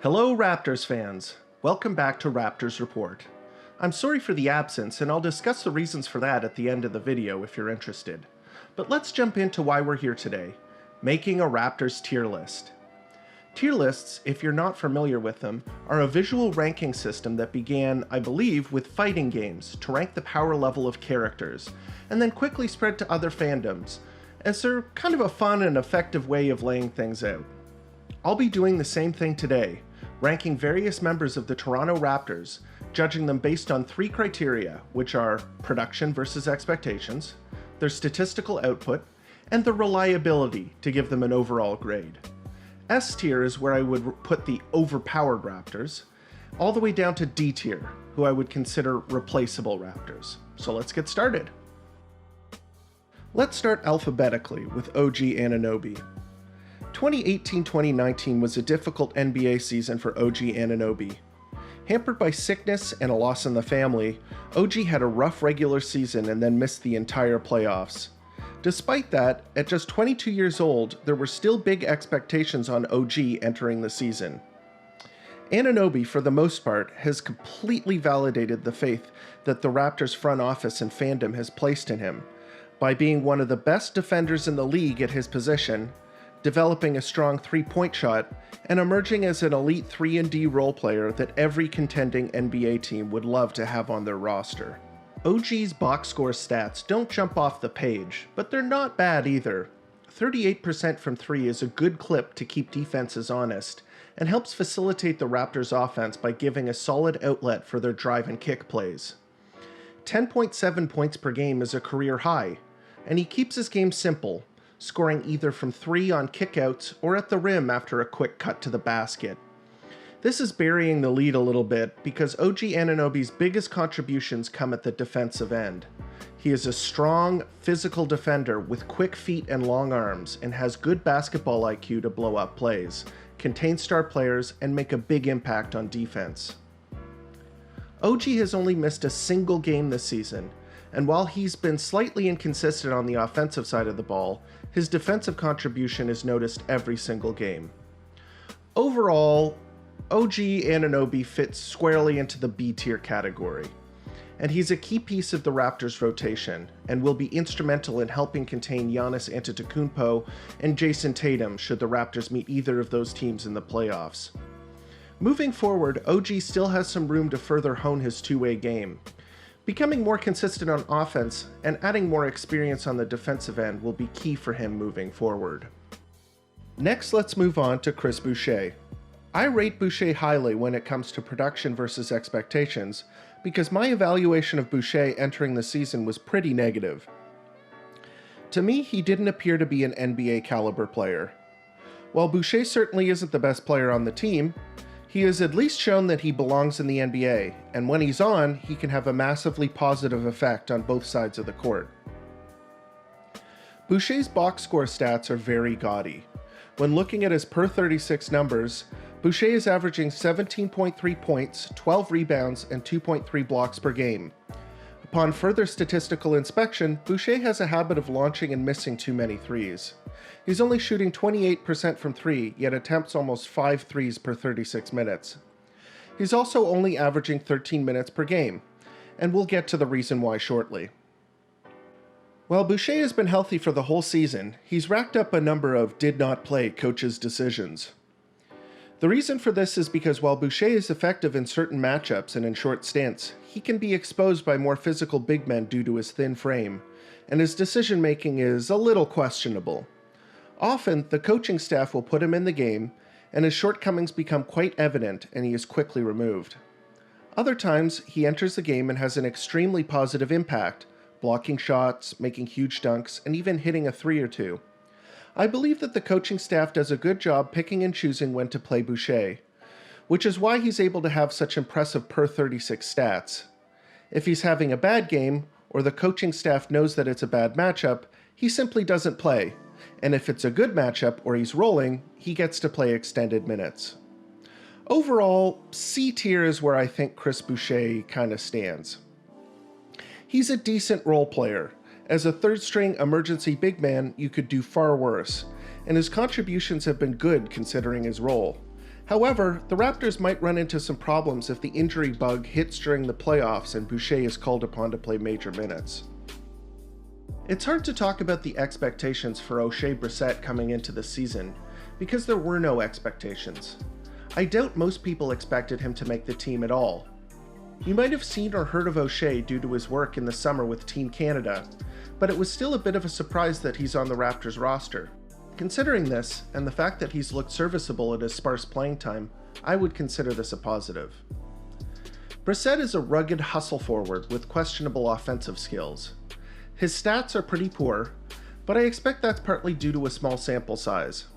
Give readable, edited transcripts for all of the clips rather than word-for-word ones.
Hello Raptors fans! Welcome back to Raptors Report. I'm sorry for the absence, and I'll discuss the reasons for that at the end of the video if you're interested. But let's jump into why we're here today, making a Raptors tier list. Tier lists, if you're not familiar with them, are a visual ranking system that began, I believe, with fighting games to rank the power level of characters, and then quickly spread to other fandoms, as they're kind of a fun and effective way of laying things out. I'll be doing the same thing today, ranking various members of the Toronto Raptors, judging them based on three criteria, which are production versus expectations, their statistical output, and the reliability to give them an overall grade. S tier is where I would put the overpowered Raptors, all the way down to D tier, who I would consider replaceable Raptors. So let's get started. Let's start alphabetically with OG Anunoby. 2018-2019 was a difficult NBA season for OG Anunoby. Hampered by sickness and a loss in the family, OG had a rough regular season and then missed the entire playoffs. Despite that, at just 22 years old, there were still big expectations on OG entering the season. Anunoby, for the most part, has completely validated the faith that the Raptors front office and fandom has placed in him, by being one of the best defenders in the league at his position, developing a strong three-point shot, and emerging as an elite 3-and-D role player that every contending NBA team would love to have on their roster. OG's box score stats don't jump off the page, but they're not bad either. 38% from 3 is a good clip to keep defenses honest, and helps facilitate the Raptors offense by giving a solid outlet for their drive and kick plays. 10.7 points per game is a career high, and he keeps his game simple, scoring either from 3 on kickouts or at the rim after a quick cut to the basket. This is burying the lead a little bit because OG Anunoby's biggest contributions come at the defensive end. He is a strong, physical defender with quick feet and long arms and has good basketball IQ to blow up plays, contain star players, and make a big impact on defense. OG has only missed a single game this season, and while he's been slightly inconsistent on the offensive side of the ball, his defensive contribution is noticed every single game. Overall, OG Anunoby fits squarely into the B tier category, and he's a key piece of the Raptors rotation and will be instrumental in helping contain Giannis Antetokounmpo and Jason Tatum should the Raptors meet either of those teams in the playoffs. Moving forward, OG still has some room to further hone his two-way game. Becoming more consistent on offense and adding more experience on the defensive end will be key for him moving forward. Next, let's move on to Chris Boucher. I rate Boucher highly when it comes to production versus expectations because my evaluation of Boucher entering the season was pretty negative. To me, he didn't appear to be an NBA caliber player. While Boucher certainly isn't the best player on the team, he has at least shown that he belongs in the NBA, and when he's on, he can have a massively positive effect on both sides of the court. Boucher's box score stats are very gaudy. When looking at his per 36 numbers, Boucher is averaging 17.3 points, 12 rebounds, and 2.3 blocks per game. Upon further statistical inspection, Boucher has a habit of launching and missing too many threes. He's only shooting 28% from 3, yet attempts almost 5 threes per 36 minutes. He's also only averaging 13 minutes per game, and we'll get to the reason why shortly. While Boucher has been healthy for the whole season, he's racked up a number of did not play coaches' decisions. The reason for this is because while Boucher is effective in certain matchups and in short stints, he can be exposed by more physical big men due to his thin frame, and his decision-making is a little questionable. Often, the coaching staff will put him in the game, and his shortcomings become quite evident and he is quickly removed. Other times, he enters the game and has an extremely positive impact, blocking shots, making huge dunks, and even hitting a 3 or 2. I believe that the coaching staff does a good job picking and choosing when to play Boucher, which is why he's able to have such impressive per 36 stats. If he's having a bad game, or the coaching staff knows that it's a bad matchup, he simply doesn't play, and if it's a good matchup or he's rolling, he gets to play extended minutes. Overall, C tier is where I think Chris Boucher kinda stands. He's a decent role player. As a third-string emergency big man, you could do far worse, and his contributions have been good considering his role. However, the Raptors might run into some problems if the injury bug hits during the playoffs and Boucher is called upon to play major minutes. It's hard to talk about the expectations for Oshae Brissett coming into the season, because there were no expectations. I doubt most people expected him to make the team at all. You might have seen or heard of Oshae due to his work in the summer with Team Canada, but it was still a bit of a surprise that he's on the Raptors roster. Considering this, and the fact that he's looked serviceable at his sparse playing time, I would consider this a positive. Brissett is a rugged hustle forward with questionable offensive skills. His stats are pretty poor, but I expect that's partly due to a small sample size.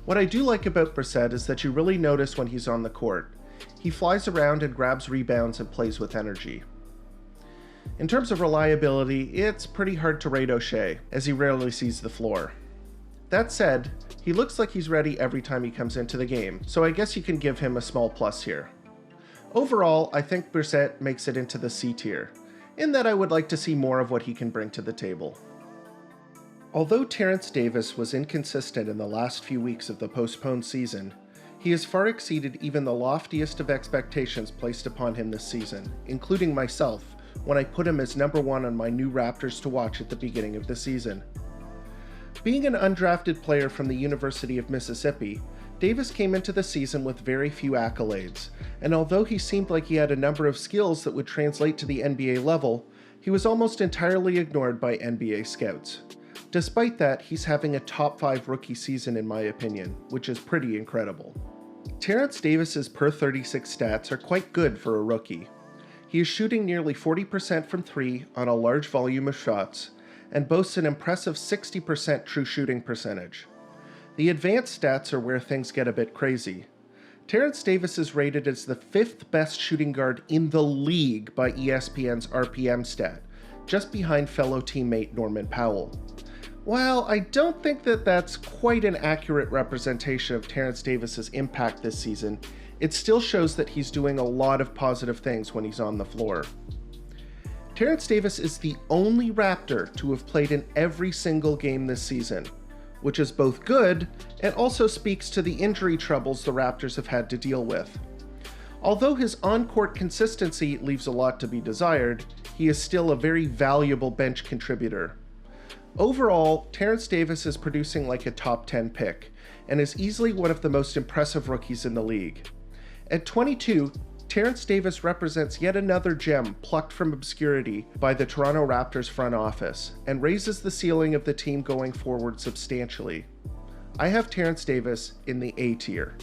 What I do like about Brissett is that you really notice when he's on the court. He flies around and grabs rebounds and plays with energy. In terms of reliability, it's pretty hard to rate Oshae, as he rarely sees the floor. That said, he looks like he's ready every time he comes into the game, so I guess you can give him a small plus here. Overall, I think Brissett makes it into the C tier, in that I would like to see more of what he can bring to the table. Although Terence Davis was inconsistent in the last few weeks of the postponed season, he has far exceeded even the loftiest of expectations placed upon him this season, including myself, when I put him as #1 on my new Raptors to watch at the beginning of the season. Being an undrafted player from the University of Mississippi, Davis came into the season with very few accolades, and although he seemed like he had a number of skills that would translate to the NBA level, he was almost entirely ignored by NBA scouts. Despite that, he's having a top 5 rookie season in my opinion, which is pretty incredible. Terence Davis's per 36 stats are quite good for a rookie. He is shooting nearly 40% from 3 on a large volume of shots, and boasts an impressive 60% true shooting percentage. The advanced stats are where things get a bit crazy. Terence Davis is rated as the 5th best shooting guard in the league by ESPN's RPM stat, just behind fellow teammate Norman Powell. While I don't think that that's quite an accurate representation of Terence Davis's impact this season, it still shows that he's doing a lot of positive things when he's on the floor. Terence Davis is the only Raptor to have played in every single game this season, which is both good and also speaks to the injury troubles the Raptors have had to deal with. Although his on-court consistency leaves a lot to be desired, he is still a very valuable bench contributor. Overall, Terence Davis is producing like a top 10 pick, and is easily one of the most impressive rookies in the league. At 22, Terence Davis represents yet another gem plucked from obscurity by the Toronto Raptors front office, and raises the ceiling of the team going forward substantially. I have Terence Davis in the A tier.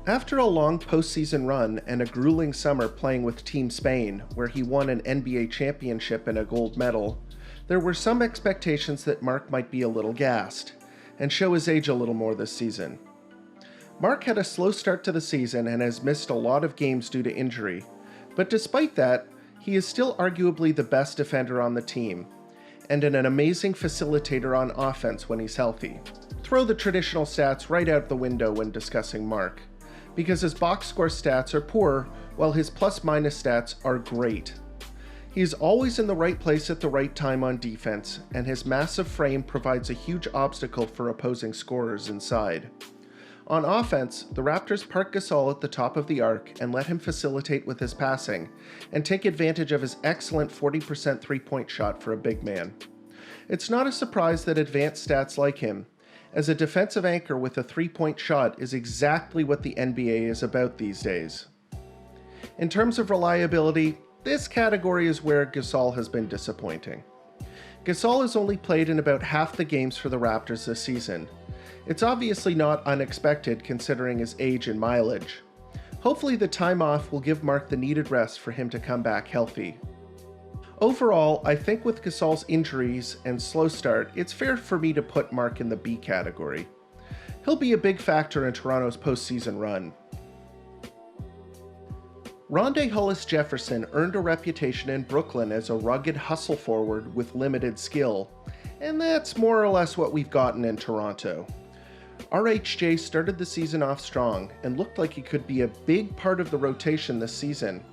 After a long postseason run and a grueling summer playing with Team Spain, where he won an NBA championship and a gold medal, there were some expectations that Marc might be a little gassed, and show his age a little more this season. Marc had a slow start to the season and has missed a lot of games due to injury, but despite that, he is still arguably the best defender on the team, and an amazing facilitator on offense when he's healthy. Throw the traditional stats right out the window when discussing Marc, because his box score stats are poor while his plus-minus stats are great. He is always in the right place at the right time on defense, and his massive frame provides a huge obstacle for opposing scorers inside. On offense, the Raptors park Gasol at the top of the arc and let him facilitate with his passing, and take advantage of his excellent 40% three-point shot for a big man. It's not a surprise that advanced stats like him, as a defensive anchor with a three-point shot is exactly what the NBA is about these days. In terms of reliability, this category is where Gasol has been disappointing. Gasol has only played in about half the games for the Raptors this season. It's obviously not unexpected considering his age and mileage. Hopefully the time off will give Marc the needed rest for him to come back healthy. Overall, I think with Gasol's injuries and slow start, it's fair for me to put Marc in the B category. He'll be a big factor in Toronto's postseason run. Rondae Hollis-Jefferson earned a reputation in Brooklyn as a rugged hustle forward with limited skill, and that's more or less what we've gotten in Toronto. RHJ started the season off strong and looked like he could be a big part of the rotation this season,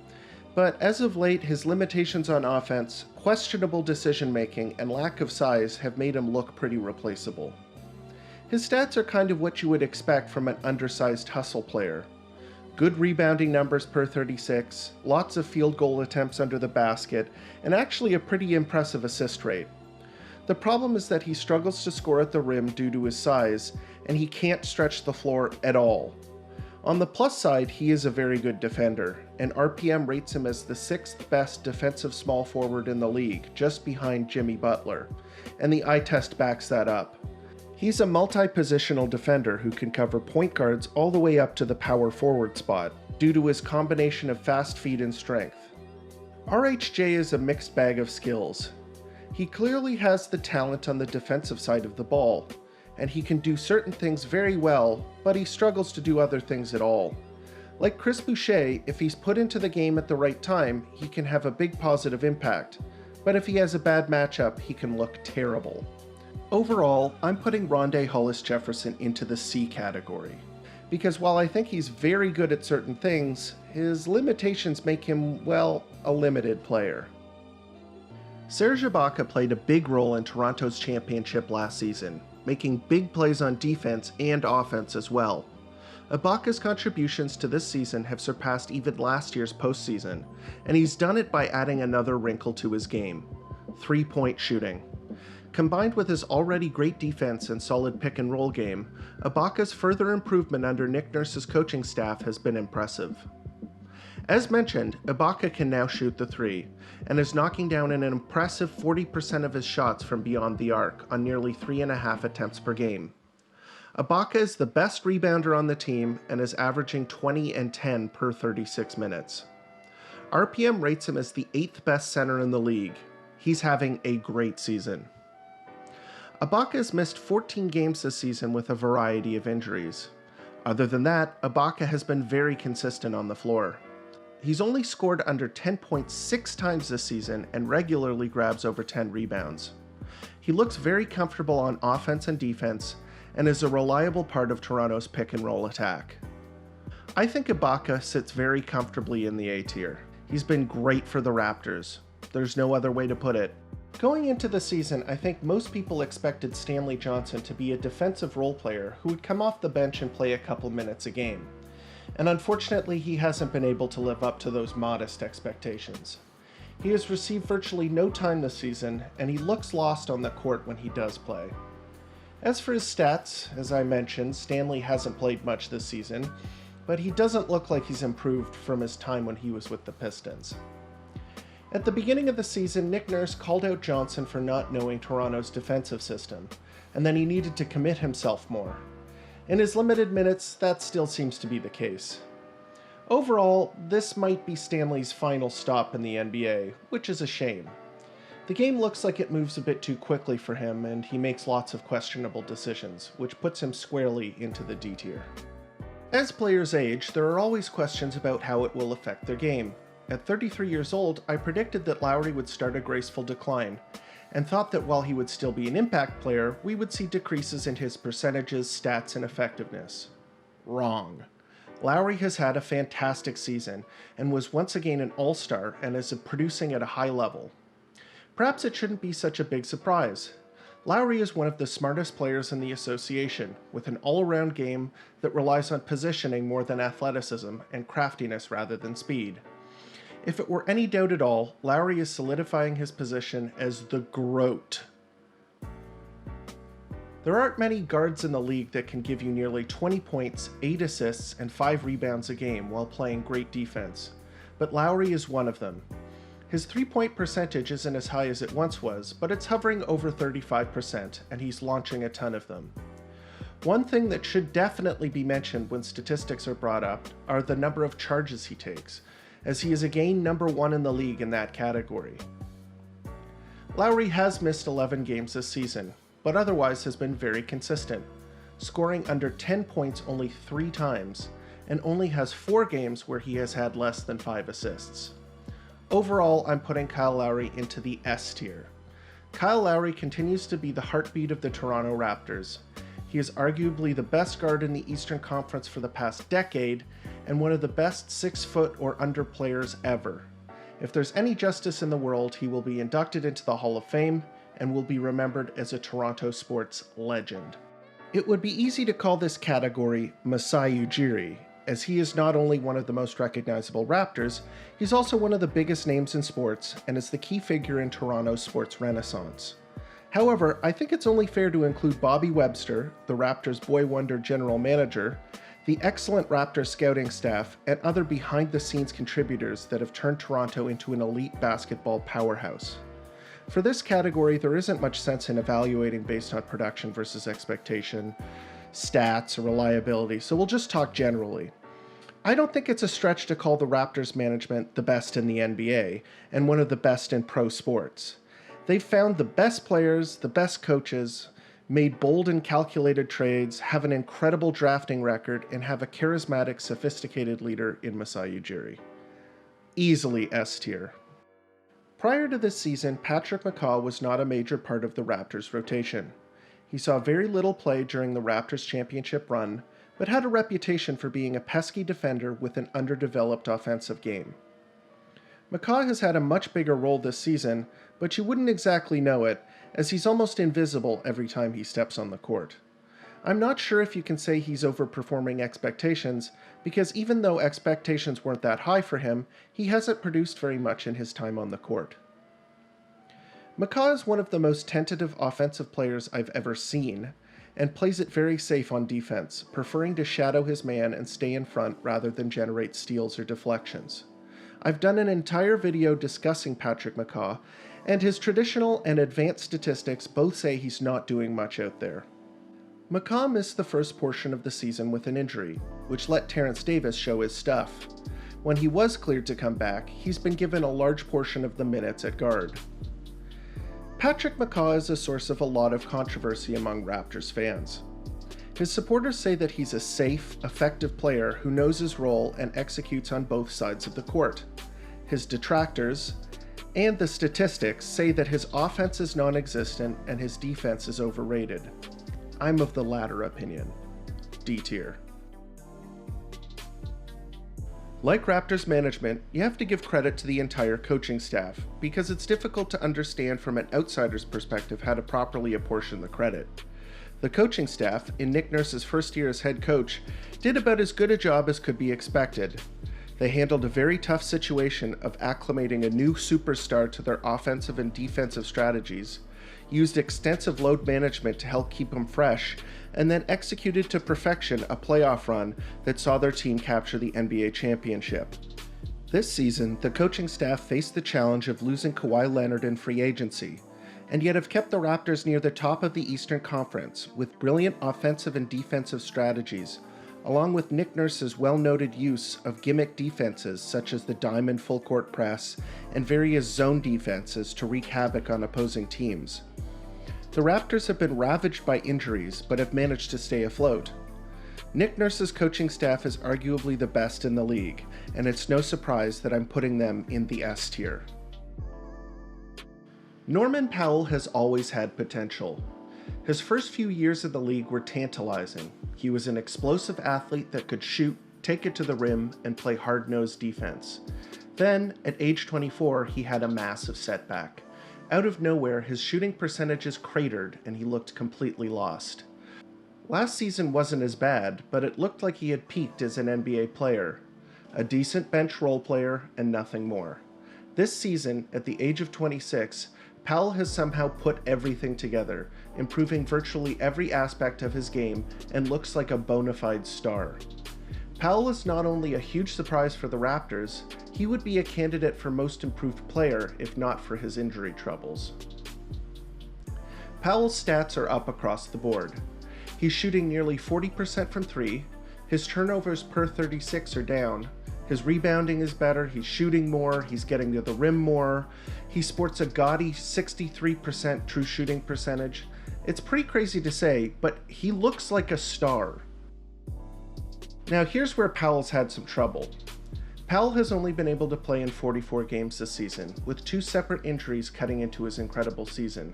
but as of late his limitations on offense, questionable decision making, and lack of size have made him look pretty replaceable. His stats are kind of what you would expect from an undersized hustle player. Good rebounding numbers per 36, lots of field goal attempts under the basket, and actually a pretty impressive assist rate. The problem is that he struggles to score at the rim due to his size, and he can't stretch the floor at all. On the plus side, he is a very good defender, and RPM rates him as the 6th best defensive small forward in the league, just behind Jimmy Butler, and the eye test backs that up. He's a multi-positional defender who can cover point guards all the way up to the power forward spot, due to his combination of fast feet and strength. RHJ is a mixed bag of skills. He clearly has the talent on the defensive side of the ball, and he can do certain things very well, but he struggles to do other things at all. Like Chris Boucher, if he's put into the game at the right time, he can have a big positive impact, but if he has a bad matchup, he can look terrible. Overall, I'm putting Rondae Hollis-Jefferson into the C category, because while I think he's very good at certain things, his limitations make him, well, a limited player. Serge Ibaka played a big role in Toronto's championship last season, making big plays on defense and offense as well. Ibaka's contributions to this season have surpassed even last year's postseason, and he's done it by adding another wrinkle to his game: three-point shooting. Combined with his already great defense and solid pick-and-roll game, Ibaka's further improvement under Nick Nurse's coaching staff has been impressive. As mentioned, Ibaka can now shoot the three, and is knocking down an impressive 40% of his shots from beyond the arc on nearly 3.5 attempts per game. Ibaka is the best rebounder on the team and is averaging 20 and 10 per 36 minutes. RPM rates him as the 8th best center in the league. He's having a great season. Ibaka has missed 14 games this season with a variety of injuries. Other than that, Ibaka has been very consistent on the floor. He's only scored under 10.6 times this season and regularly grabs over 10 rebounds. He looks very comfortable on offense and defense and is a reliable part of Toronto's pick-and-roll attack. I think Ibaka sits very comfortably in the A tier. He's been great for the Raptors. There's no other way to put it. Going into the season, I think most people expected Stanley Johnson to be a defensive role player who would come off the bench and play a couple minutes a game. And unfortunately, he hasn't been able to live up to those modest expectations. He has received virtually no time this season, and he looks lost on the court when he does play. As for his stats, as I mentioned, Stanley hasn't played much this season, but he doesn't look like he's improved from his time when he was with the Pistons. At the beginning of the season, Nick Nurse called out Johnson for not knowing Toronto's defensive system, and then he needed to commit himself more. In his limited minutes, that still seems to be the case. Overall, this might be Stanley's final stop in the NBA, which is a shame. The game looks like it moves a bit too quickly for him, and he makes lots of questionable decisions, which puts him squarely into the D tier. As players age, there are always questions about how it will affect their game. At 33 years old, I predicted that Lowry would start a graceful decline, and thought that while he would still be an impact player, we would see decreases in his percentages, stats, and effectiveness. Wrong. Lowry has had a fantastic season, and was once again an all-star and is producing at a high level. Perhaps it shouldn't be such a big surprise. Lowry is one of the smartest players in the association, with an all-around game that relies on positioning more than athleticism and craftiness rather than speed. If it were any doubt at all, Lowry is solidifying his position as the GOAT. There aren't many guards in the league that can give you nearly 20 points, 8 assists, and 5 rebounds a game while playing great defense, but Lowry is one of them. His three-point percentage isn't as high as it once was, but it's hovering over 35%, and he's launching a ton of them. One thing that should definitely be mentioned when statistics are brought up are the number of charges he takes, as he is again number 1 in the league in that category. Lowry has missed 11 games this season, but otherwise has been very consistent, scoring under 10 points only 3 times, and only has 4 games where he has had less than 5 assists. Overall, I'm putting Kyle Lowry into the S tier. Kyle Lowry continues to be the heartbeat of the Toronto Raptors. He is arguably the best guard in the Eastern Conference for the past decade, and one of the best 6-foot or under players ever. If there's any justice in the world, he will be inducted into the Hall of Fame and will be remembered as a Toronto sports legend. It would be easy to call this category Masai Ujiri, as he is not only one of the most recognizable Raptors, he's also one of the biggest names in sports and is the key figure in Toronto's sports renaissance. However, I think it's only fair to include Bobby Webster, the Raptors' boy wonder general manager, the excellent Raptors scouting staff, and other behind-the-scenes contributors that have turned Toronto into an elite basketball powerhouse. For this category, there isn't much sense in evaluating based on production versus expectation, stats, or reliability, so we'll just talk generally. I don't think it's a stretch to call the Raptors management the best in the NBA, and one of the best in pro sports. They've found the best players, the best coaches, made bold and calculated trades, have an incredible drafting record, and have a charismatic, sophisticated leader in Masai Ujiri. Easily S tier. Prior to this season, Patrick McCaw was not a major part of the Raptors' rotation. He saw very little play during the Raptors championship run, but had a reputation for being a pesky defender with an underdeveloped offensive game. McCaw has had a much bigger role this season, but you wouldn't exactly know it, as he's almost invisible every time he steps on the court. I'm not sure if you can say he's overperforming expectations, because even though expectations weren't that high for him, he hasn't produced very much in his time on the court. McCaw is one of the most tentative offensive players I've ever seen, and plays it very safe on defense, preferring to shadow his man and stay in front rather than generate steals or deflections. I've done an entire video discussing Patrick McCaw, and his traditional and advanced statistics both say he's not doing much out there. McCaw missed the first portion of the season with an injury, which let Terence Davis show his stuff. When he was cleared to come back, he's been given a large portion of the minutes at guard. Patrick McCaw is a source of a lot of controversy among Raptors fans. His supporters say that he's a safe, effective player who knows his role and executes on both sides of the court. His detractors, and the statistics, say that his offense is non-existent and his defense is overrated. I'm of the latter opinion. D tier. Like Raptors management, you have to give credit to the entire coaching staff, because it's difficult to understand from an outsider's perspective how to properly apportion the credit. The coaching staff, in Nick Nurse's first year as head coach, did about as good a job as could be expected. They handled a very tough situation of acclimating a new superstar to their offensive and defensive strategies, used extensive load management to help keep him fresh, and then executed to perfection a playoff run that saw their team capture the NBA championship. This season, the coaching staff faced the challenge of losing Kawhi Leonard in free agency, and yet have kept the Raptors near the top of the Eastern Conference with brilliant offensive and defensive strategies, along with Nick Nurse's well-noted use of gimmick defenses such as the diamond full-court press and various zone defenses to wreak havoc on opposing teams. The Raptors have been ravaged by injuries, but have managed to stay afloat. Nick Nurse's coaching staff is arguably the best in the league, and it's no surprise that I'm putting them in the S tier. Norman Powell has always had potential. His first few years in the league were tantalizing. He was an explosive athlete that could shoot, take it to the rim, and play hard-nosed defense. Then, at age 24, he had a massive setback. Out of nowhere, his shooting percentages cratered and he looked completely lost. Last season wasn't as bad, but it looked like he had peaked as an NBA player. A decent bench role player and nothing more. This season, at the age of 26, Powell has somehow put everything together, improving virtually every aspect of his game, and looks like a bona fide star. Powell is not only a huge surprise for the Raptors, he would be a candidate for most improved player if not for his injury troubles. Powell's stats are up across the board. He's shooting nearly 40% from 3, his turnovers per 36 are down, his rebounding is better, he's shooting more, he's getting to the rim more, he sports a gaudy 63% true shooting percentage. It's pretty crazy to say, but he looks like a star. Now here's where Powell's had some trouble. Powell has only been able to play in 44 games this season, with 2 separate injuries cutting into his incredible season.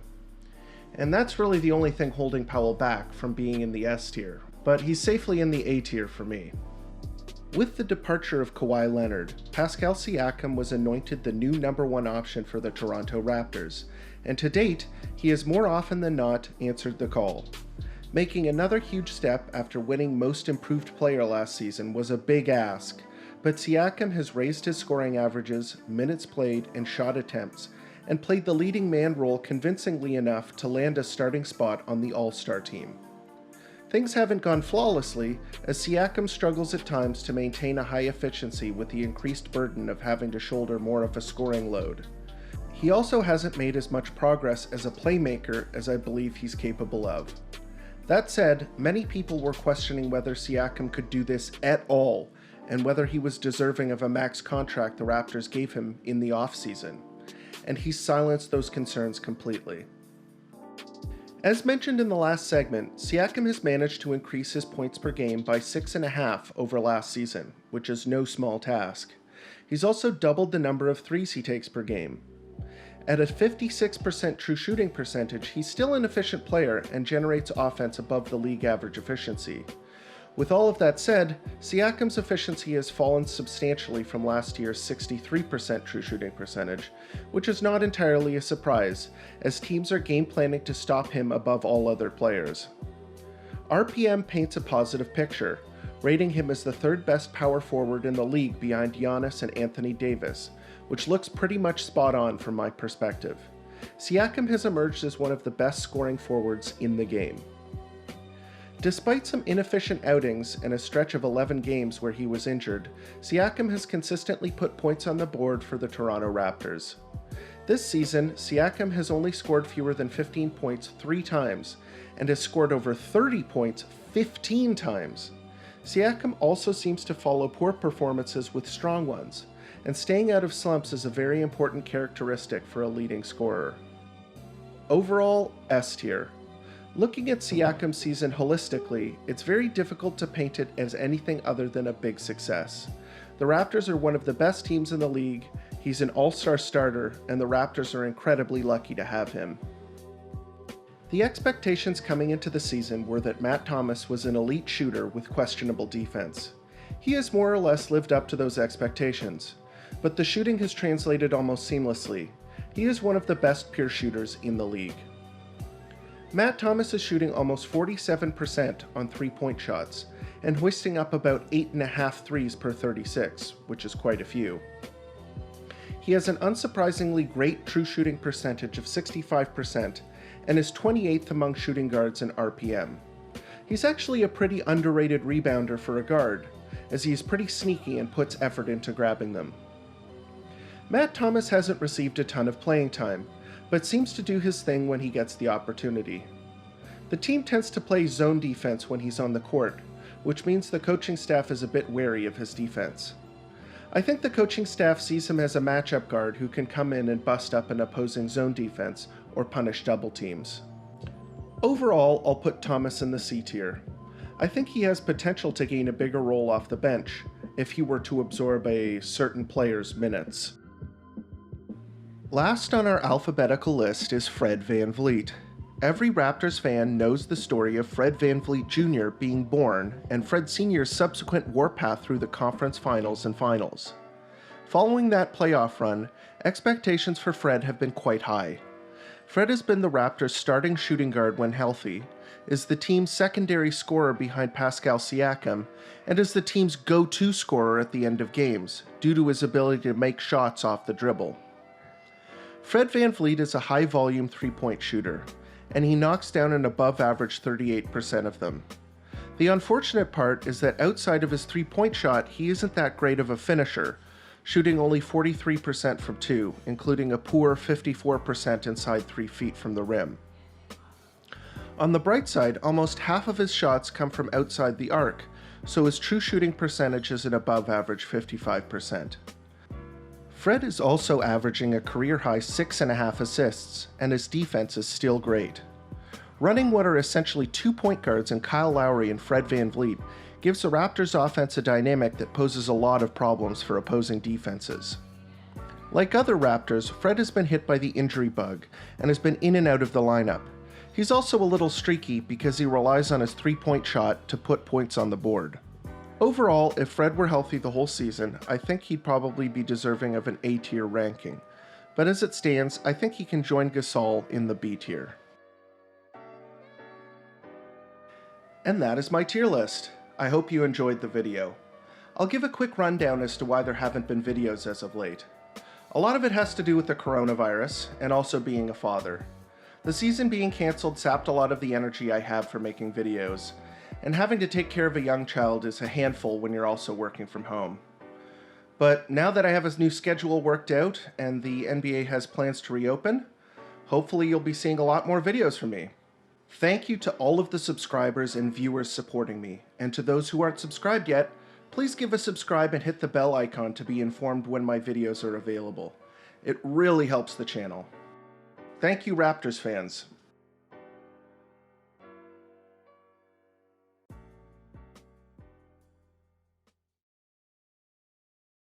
And that's really the only thing holding Powell back from being in the S tier, but he's safely in the A tier for me. With the departure of Kawhi Leonard, Pascal Siakam was anointed the new #1 option for the Toronto Raptors, and to date, he has more often than not answered the call. Making another huge step after winning Most Improved Player last season was a big ask, but Siakam has raised his scoring averages, minutes played, and shot attempts, and played the leading man role convincingly enough to land a starting spot on the All-Star team. Things haven't gone flawlessly, as Siakam struggles at times to maintain a high efficiency with the increased burden of having to shoulder more of a scoring load. He also hasn't made as much progress as a playmaker as I believe he's capable of. That said, many people were questioning whether Siakam could do this at all, and whether he was deserving of a max contract the Raptors gave him in the offseason, and he's silenced those concerns completely. As mentioned in the last segment, Siakam has managed to increase his points per game by 6.5 over last season, which is no small task. He's also doubled the number of threes he takes per game. At a 56% true shooting percentage, he's still an efficient player and generates offense above the league average efficiency. With all of that said, Siakam's efficiency has fallen substantially from last year's 63% true shooting percentage, which is not entirely a surprise, as teams are game planning to stop him above all other players. RPM paints a positive picture, rating him as the third best power forward in the league behind Giannis and Anthony Davis, which looks pretty much spot on from my perspective. Siakam has emerged as one of the best scoring forwards in the game. Despite some inefficient outings and a stretch of 11 games where he was injured, Siakam has consistently put points on the board for the Toronto Raptors. This season, Siakam has only scored fewer than 15 points 3 times, and has scored over 30 points 15 times. Siakam also seems to follow poor performances with strong ones, and staying out of slumps is a very important characteristic for a leading scorer. Overall, S tier. Looking at Siakam's season holistically, it's very difficult to paint it as anything other than a big success. The Raptors are one of the best teams in the league, he's an all-star starter, and the Raptors are incredibly lucky to have him. The expectations coming into the season were that Matt Thomas was an elite shooter with questionable defense. He has more or less lived up to those expectations, but the shooting has translated almost seamlessly. He is one of the best pure shooters in the league. Matt Thomas is shooting almost 47% on 3-point shots, and hoisting up about 8.5 threes per 36, which is quite a few. He has an unsurprisingly great true shooting percentage of 65%, and is 28th among shooting guards in RPM. He's actually a pretty underrated rebounder for a guard, as he is pretty sneaky and puts effort into grabbing them. Matt Thomas hasn't received a ton of playing time, but seems to do his thing when he gets the opportunity. The team tends to play zone defense when he's on the court, which means the coaching staff is a bit wary of his defense. I think the coaching staff sees him as a matchup guard who can come in and bust up an opposing zone defense or punish double teams. Overall, I'll put Thomas in the C tier. I think he has potential to gain a bigger role off the bench if he were to absorb a certain player's minutes. Last on our alphabetical list is Fred VanVleet. Every Raptors fan knows the story of Fred VanVleet Jr. being born and Fred Sr.'s subsequent warpath through the conference finals and finals. Following that playoff run, expectations for Fred have been quite high. Fred has been the Raptors' starting shooting guard when healthy, is the team's secondary scorer behind Pascal Siakam, and is the team's go-to scorer at the end of games, due to his ability to make shots off the dribble. Fred VanVleet is a high-volume 3-point shooter, and he knocks down an above-average 38% of them. The unfortunate part is that outside of his 3-point shot, he isn't that great of a finisher, shooting only 43% from 2, including a poor 54% inside 3 feet from the rim. On the bright side, almost half of his shots come from outside the arc, so his true shooting percentage is an above-average 55%. Fred is also averaging a career-high 6.5 assists, and his defense is still great. Running what are essentially 2 point guards in Kyle Lowry and Fred VanVleet gives the Raptors offense a dynamic that poses a lot of problems for opposing defenses. Like other Raptors, Fred has been hit by the injury bug and has been in and out of the lineup. He's also a little streaky because he relies on his 3-point shot to put points on the board. Overall, if Fred were healthy the whole season, I think he'd probably be deserving of an A tier ranking. But as it stands, I think he can join Gasol in the B tier. And that is my tier list. I hope you enjoyed the video. I'll give a quick rundown as to why there haven't been videos as of late. A lot of it has to do with the coronavirus, and also being a father. The season being cancelled sapped a lot of the energy I have for making videos, and having to take care of a young child is a handful when you're also working from home. But now that I have a new schedule worked out, and the NBA has plans to reopen, hopefully you'll be seeing a lot more videos from me. Thank you to all of the subscribers and viewers supporting me, and to those who aren't subscribed yet, please give a subscribe and hit the bell icon to be informed when my videos are available. It really helps the channel. Thank you, Raptors fans.